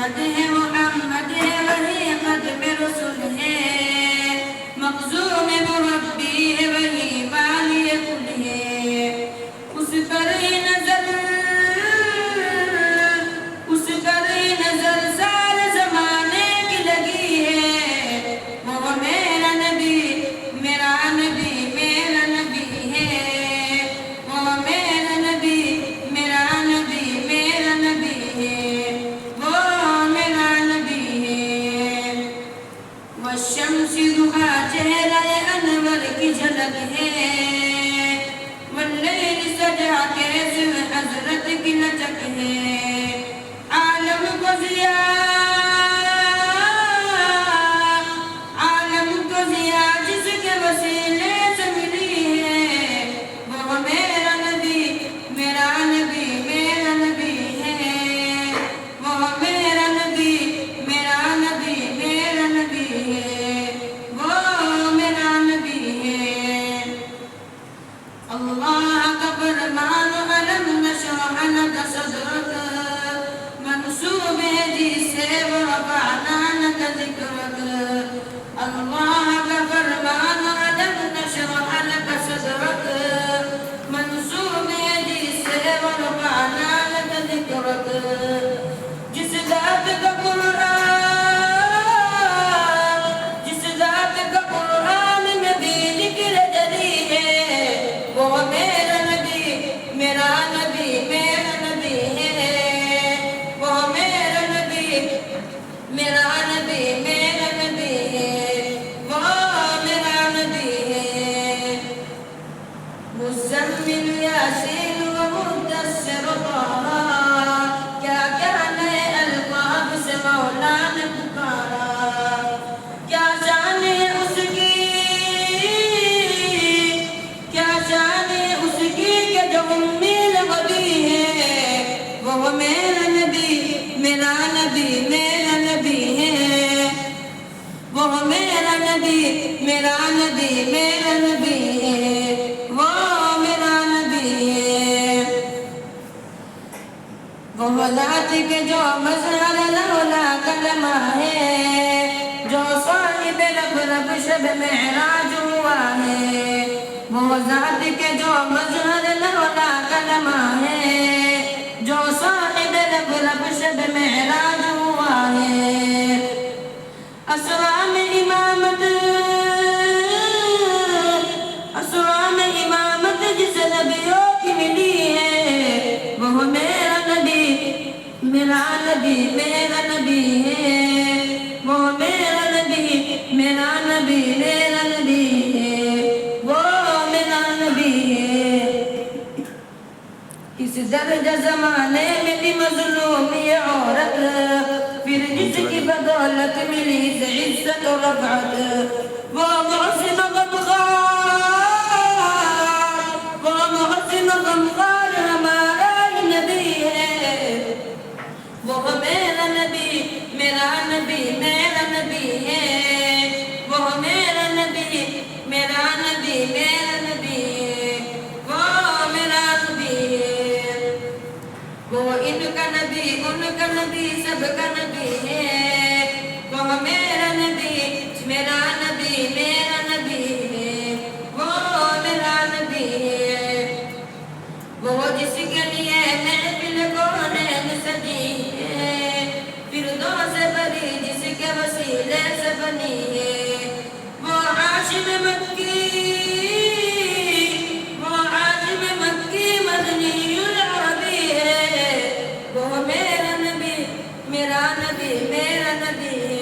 احمد ہے محمد ہے وہی ختم رسول ہے، مخزوم مربی ہے وہی والی کل ہے، اس پر نظر سارے زمانے کی لگی ہے، وہ میرا نبی میرا نبی میرا نبی ہے، وہ میرا نبی میرا نبی میرا نبی ہے، وہ میرا نبی ہے، والشمس ضحیٰ چہرہ انور کی جھلک ہے، واللیل سجا کے ذل حضرت کی لچک ہے، عالم کو ضیاء جس کے وسیلے سے ملی ہے، وہ میرا نبی میرا نبی میرا نبی ہے، وہ میرا نبی میرا نبی میرا نبی ہے، وہ میرا نبی ہے، اللہ کا فرمان علم نشرح لک صدرک منسوب ہے جس سے ورفعنا لک ذکرک، اللہ کا فرمان علم نشرح لک صدرک منسوب ہے جس سے ورفعنا لک ذکرک، جس ذات کا قرآن میں بھی ذکر جلی ہے، وہ میرا نبی میرا نبی میرا نبی ہے، وہ میرا نبی میرا نبی میرا نبی ہے، وہ میرا نبی ہے، مزمل یاسین و مدثر طہ، کیا کیا نئے القاب سے مولا نے پکارا، کیا شان ہے اس کی کیا شان ہے اس کی کہ جو امیل غبی ہے، وہ میرا نبی میرا نبی میرا نبی ہے، وہ میرا نبی میرا نبی میرا نبی ہے، وہ میرا نبی ہے، وہ ذات کے جو مظہر لولا کلمہ ہے، جو صاحب رب شب معراج ہوا ہے، وہ ذات کے جو مظہر لولا کلمہ ہے، جو صاحب رب شب معراج ہوا ہے، اسرا میں امامت جس نبیوں کی ملی ہے، وہ میرا نبی میرا نبی میرا نبی ہے، وہ میرا نبی میرا نبی میرا نبی ہے، وہ میرا نبی ہے، اس درجہ زمانے میں بھی مظلوم یہ عورت، پھر جس کی بدولت ملی سے عزت و رفعت، وہ محسن غمخوار ہمارا ہی نبی ہے، وہ میرا نبی میرا نبی میرا نبی ہے، وہ میرا نبی میرا نبی میرا نبی ہے، وہ میرا نبی ہے، وہ ان کا نبی سب کا نبی ہے، وہ میرا نبی میرا نبی میرا نبی ہے، وہ میرا نبی ہے، وہ جس کے لیے محفل کونین سجی ہے، فردوس بری جس کے وسیلے سے بنی ہے، وہ ہاشم مکی مدنی العربی ہے، وہ میرا نبی میرا نبی میرا نبی ہے،